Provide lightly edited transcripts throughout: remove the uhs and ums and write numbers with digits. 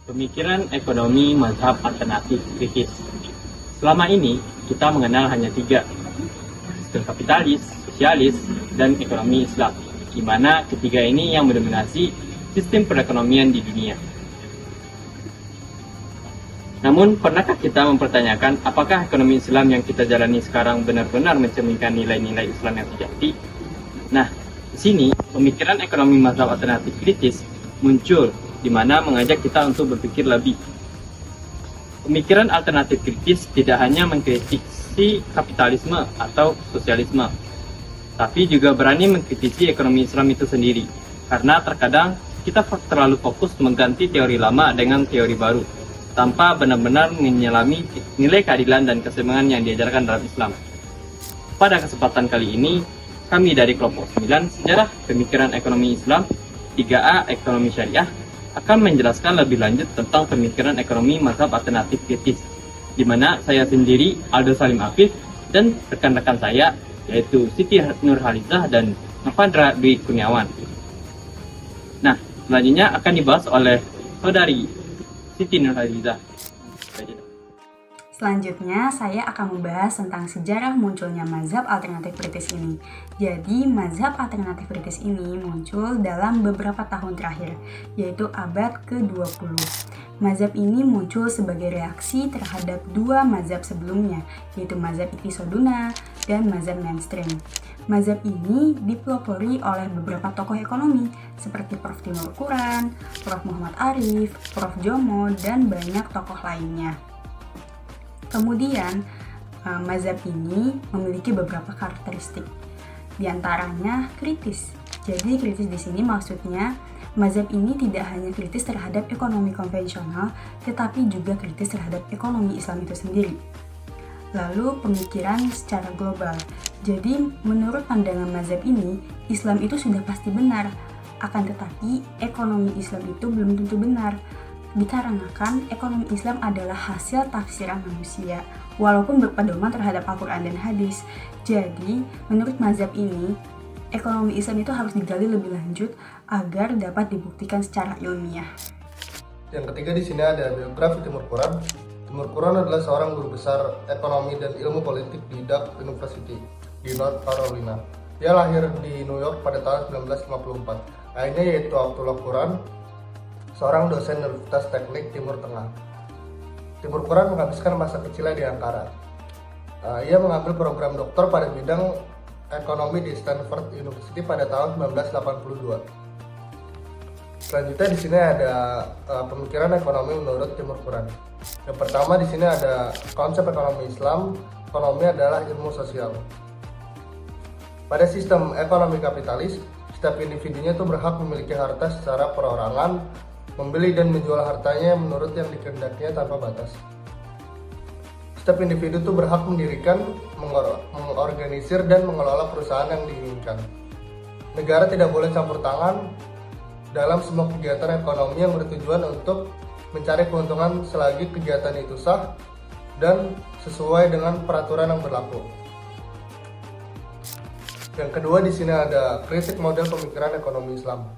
Pemikiran ekonomi mazhab alternatif kritis. Selama ini, kita mengenal hanya tiga, sistem kapitalis, sosialis, dan ekonomi Islam, di mana ketiga ini yang mendominasi sistem perekonomian di dunia. Namun, pernahkah kita mempertanyakan apakah ekonomi Islam yang kita jalani sekarang benar-benar mencerminkan nilai-nilai Islam yang sejati? Nah, di sini pemikiran ekonomi mazhab alternatif kritis muncul, di mana mengajak kita untuk berpikir lebih. Pemikiran alternatif kritis tidak hanya mengkritisi kapitalisme atau sosialisme, tapi juga berani mengkritisi ekonomi Islam itu sendiri, karena terkadang kita terlalu fokus mengganti teori lama dengan teori baru, tanpa benar-benar menyelami nilai keadilan dan keseimbangan yang diajarkan dalam Islam. Pada kesempatan kali ini, kami dari kelompok 9 Sejarah Pemikiran Ekonomi Islam 3A Ekonomi Syariah akan menjelaskan lebih lanjut tentang pemikiran ekonomi mazhab alternatif kritis, di mana saya sendiri, Aldo Salim Afif, dan rekan-rekan saya, yaitu Siti Nurhalizah dan Novandra Dwi Kurniawan. Nah, selanjutnya akan dibahas oleh saudari Siti Nurhalizah. Selanjutnya, saya akan membahas tentang sejarah munculnya mazhab alternatif kritis ini. Jadi, mazhab alternatif kritis ini muncul dalam beberapa tahun terakhir, yaitu abad ke-20. Mazhab ini muncul sebagai reaksi terhadap dua mazhab sebelumnya, yaitu mazhab Iqtisoduna dan mazhab mainstream. Mazhab ini dipelopori oleh beberapa tokoh ekonomi, seperti Prof. Timur Quran, Prof. Muhammad Arif, Prof. Jomo, dan banyak tokoh lainnya. Kemudian, mazhab ini memiliki beberapa karakteristik, di antaranya kritis. Jadi kritis di sini maksudnya mazhab ini tidak hanya kritis terhadap ekonomi konvensional, tetapi juga kritis terhadap ekonomi Islam itu sendiri. Lalu pemikiran secara global. Jadi menurut pandangan mazhab ini, Islam itu sudah pasti benar, akan tetapi ekonomi Islam itu belum tentu benar. Dikarenakan ekonomi Islam adalah hasil tafsiran manusia, walaupun berpedoman terhadap Al-Quran dan hadis. Jadi, menurut mazhab ini, ekonomi Islam itu harus digali lebih lanjut agar dapat dibuktikan secara ilmiah. Yang ketiga di sini ada biografi Timur Quran. Timur Quran adalah seorang guru besar ekonomi dan ilmu politik di Duke University di North Carolina. Dia lahir di New York pada tahun 1954. Ayahnya yaitu Abdullah Quran, seorang dosen Universitas Teknik Timur Tengah. Timur Quran menghabiskan masa kecilnya di Ankara. Ia mengambil program doktor pada bidang ekonomi di Stanford University pada tahun 1982. Selanjutnya di sini ada pemikiran ekonomi menurut Timur Quran. Yang pertama di sini ada konsep ekonomi Islam. Ekonomi adalah ilmu sosial. Pada sistem ekonomi kapitalis, setiap individunya itu berhak memiliki harta secara perorangan, membeli dan menjual hartanya menurut yang dikehendakinya tanpa batas. Setiap individu itu berhak mendirikan, mengorganisir, dan mengelola perusahaan yang diinginkan. Negara tidak boleh campur tangan dalam semua kegiatan ekonomi yang bertujuan untuk mencari keuntungan selagi kegiatan itu sah dan sesuai dengan peraturan yang berlaku. Yang kedua di sini ada kritik model pemikiran ekonomi Islam.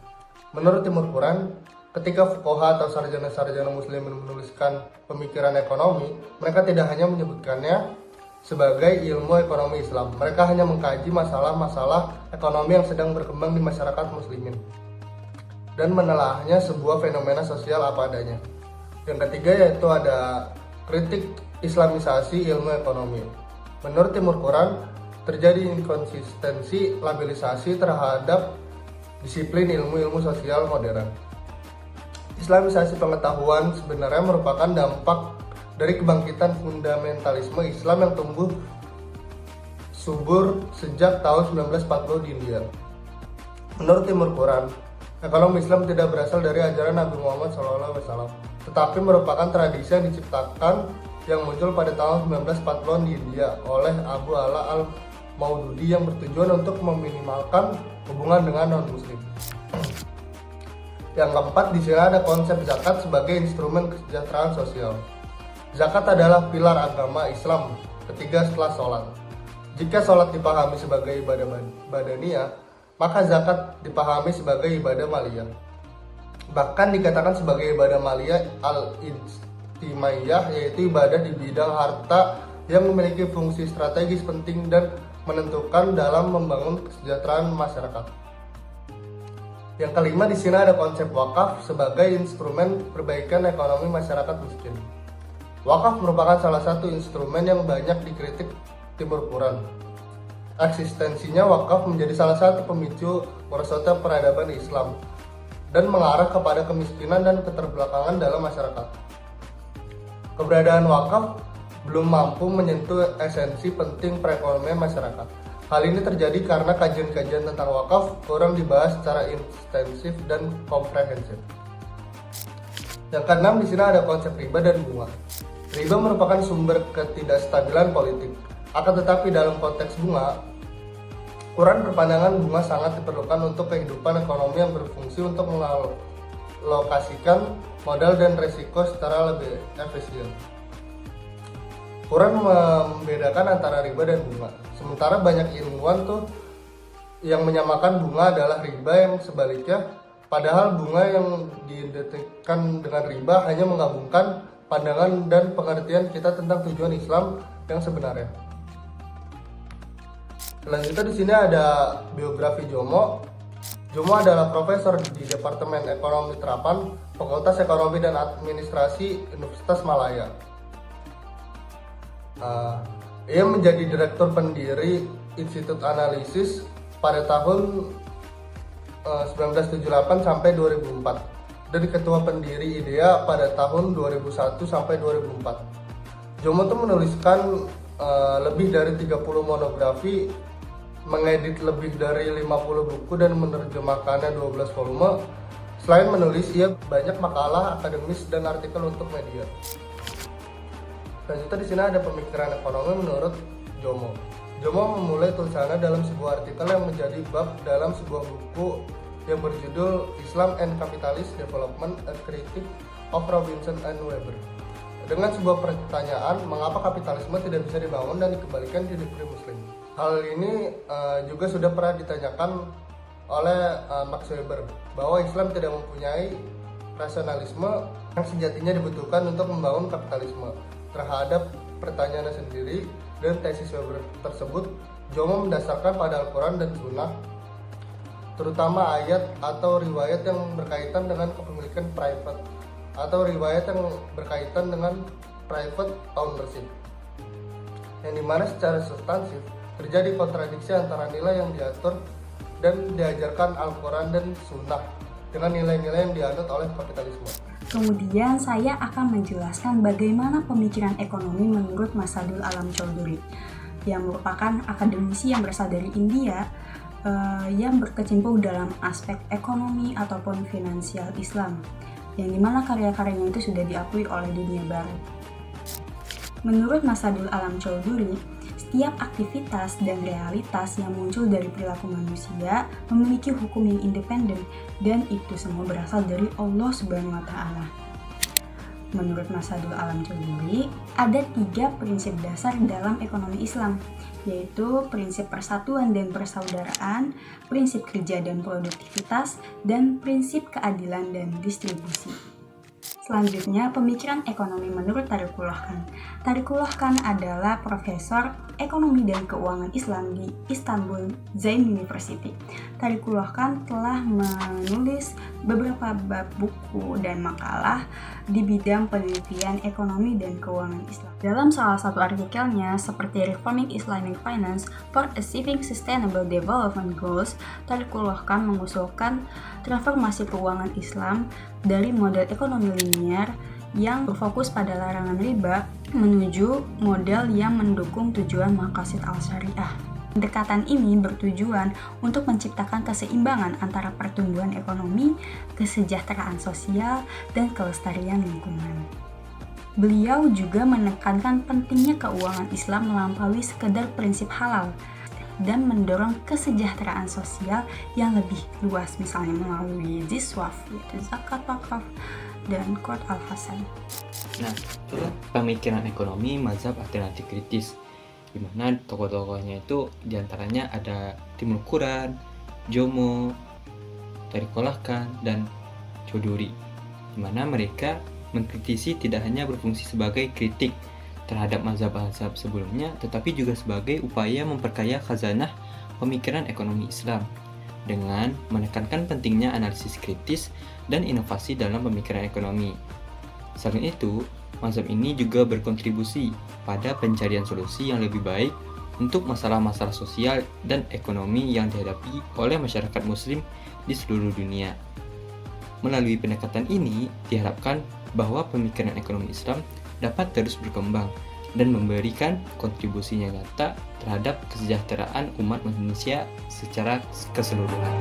Menurut Timur Quran, ketika fuqaha atau sarjana-sarjana muslim menuliskan pemikiran ekonomi, mereka tidak hanya menyebutkannya sebagai ilmu ekonomi Islam. Mereka hanya mengkaji masalah-masalah ekonomi yang sedang berkembang di masyarakat muslimin dan menelaahnya sebuah fenomena sosial apa adanya. Yang ketiga yaitu ada kritik islamisasi ilmu ekonomi. Menurut Timur Quran, terjadi inkonsistensi labelisasi terhadap disiplin ilmu-ilmu sosial modern. Islamisasi pengetahuan sebenarnya merupakan dampak dari kebangkitan fundamentalisme Islam yang tumbuh subur sejak tahun 1940 di India. Menurut Timur Quran, ekonomi Islam tidak berasal dari ajaran Nabi Muhammad SAW, tetapi merupakan tradisi yang diciptakan yang muncul pada tahun 1940 di India oleh Abu Ala al-Maududi yang bertujuan untuk meminimalkan hubungan dengan non-muslim. Yang keempat, di sini ada konsep zakat sebagai instrumen kesejahteraan sosial. Zakat adalah pilar agama Islam ketiga setelah sholat. Jika sholat dipahami sebagai ibadah badaniyah, maka zakat dipahami sebagai ibadah maliyah. Bahkan dikatakan sebagai ibadah maliyah al-ijtimaiyah, yaitu ibadah di bidang harta yang memiliki fungsi strategis penting dan menentukan dalam membangun kesejahteraan masyarakat. Yang kelima, di sini ada konsep wakaf sebagai instrumen perbaikan ekonomi masyarakat miskin. Wakaf merupakan salah satu instrumen yang banyak dikritik Timur Quran. Eksistensinya wakaf menjadi salah satu pemicu merosotnya peradaban Islam dan mengarah kepada kemiskinan dan keterbelakangan dalam masyarakat. Keberadaan wakaf belum mampu menyentuh esensi penting perekonomian masyarakat. Hal ini terjadi karena kajian-kajian tentang wakaf kurang dibahas secara intensif dan komprehensif. Yang keenam, di sini ada konsep riba dan bunga. Riba merupakan sumber ketidakstabilan politik. Akan tetapi dalam konteks bunga, Quran berpandangan bunga sangat diperlukan untuk kehidupan ekonomi yang berfungsi untuk mengalokasikan modal dan risiko secara lebih efisien. Quran membedakan antara riba dan bunga. Sementara banyak ilmuwan yang menyamakan bunga adalah riba yang sebaliknya, padahal bunga yang diidentikan dengan riba hanya menggabungkan pandangan dan pengertian kita tentang tujuan Islam yang sebenarnya. Selanjutnya di sini ada biografi Jomo. Jomo adalah profesor di Departemen Ekonomi Terapan, Fakultas Ekonomi dan Administrasi Universitas Malaya. Ia menjadi direktur pendiri Institut Analisis pada tahun 1978 sampai 2004 dan ketua pendiri IDEA pada tahun 2001 sampai 2004. Jomo menuliskan lebih dari 30 monografi, mengedit lebih dari 50 buku dan menerjemahkannya 12 volume. Selain menulis, ia banyak makalah akademis dan artikel untuk media. Selanjutnya di sini ada pemikiran ekonomi menurut Jomo. Jomo memulai tulisannya dalam sebuah artikel yang menjadi bab dalam sebuah buku yang berjudul Islam and Capitalist Development: A Critique of Robinson and Weber. Dengan sebuah pertanyaan, mengapa kapitalisme tidak bisa dibangun dan dikembalikan di negeri Muslim? Hal ini juga sudah pernah ditanyakan oleh Max Weber, bahwa Islam tidak mempunyai rasionalisme yang sejatinya dibutuhkan untuk membangun kapitalisme. Terhadap pertanyaannya sendiri dan tesis Weber tersebut, Jomo mendasarkan pada Al-Quran dan Sunnah, terutama ayat atau riwayat yang berkaitan dengan kepemilikan private atau riwayat yang berkaitan dengan private ownership, yang dimana secara substansif terjadi kontradiksi antara nilai yang diatur dan diajarkan Al-Quran dan Sunnah dengan nilai-nilai yang dianut oleh kapitalisme. Kemudian saya akan menjelaskan bagaimana pemikiran ekonomi menurut Masadul Alam Chowdhury, yang merupakan akademisi yang berasal dari India, yang berkecimpung dalam aspek ekonomi ataupun finansial Islam, yang dimana karya-karyanya itu sudah diakui oleh dunia barat. Menurut Masadul Alam Chowdhury, setiap aktivitas dan realitas yang muncul dari perilaku manusia memiliki hukum yang independen, dan itu semua berasal dari Allah Subhanahu wa Ta'ala. Menurut Masadul Alam Chowdhury, ada 3 prinsip dasar dalam ekonomi Islam, yaitu prinsip persatuan dan persaudaraan, prinsip kerja dan produktivitas, dan prinsip keadilan dan distribusi. Selanjutnya, pemikiran ekonomi menurut Tariqullah Khan. Tariqullah Khan adalah profesor ekonomi dan keuangan Islam di Istanbul Zain University. Tariqullah Khan telah menulis beberapa bab buku dan makalah di bidang penelitian ekonomi dan keuangan Islam. Dalam salah satu artikelnya seperti Reforming Islamic Finance for Achieving Sustainable Development Goals, Tariqullah Khan mengusulkan transformasi keuangan Islam dari model ekonomi linier yang berfokus pada larangan riba menuju model yang mendukung tujuan maqasid al-syariah. Pendekatan ini bertujuan untuk menciptakan keseimbangan antara pertumbuhan ekonomi, kesejahteraan sosial, dan kelestarian lingkungan. Beliau juga menekankan pentingnya keuangan Islam melampaui sekedar prinsip halal dan mendorong kesejahteraan sosial yang lebih luas, misalnya melalui ziswaf, yaitu zakat wakaf, dan qard al-hasan. Nah, itulah pemikiran ekonomi mazhab alternatif kritis, di mana tokoh-tokohnya itu diantaranya ada Timur Quran, Jomo, Tariqullah Khan, dan Choduri, di mana mereka mengkritisi tidak hanya berfungsi sebagai kritik terhadap mazhab-mazhab sebelumnya, tetapi juga sebagai upaya memperkaya khazanah pemikiran ekonomi Islam dengan menekankan pentingnya analisis kritis dan inovasi dalam pemikiran ekonomi. Selain itu, mazhab ini juga berkontribusi pada pencarian solusi yang lebih baik untuk masalah-masalah sosial dan ekonomi yang dihadapi oleh masyarakat muslim di seluruh dunia. Melalui pendekatan ini, diharapkan bahwa pemikiran ekonomi Islam dapat terus berkembang dan memberikan kontribusinya nyata terhadap kesejahteraan umat Indonesia secara keseluruhan.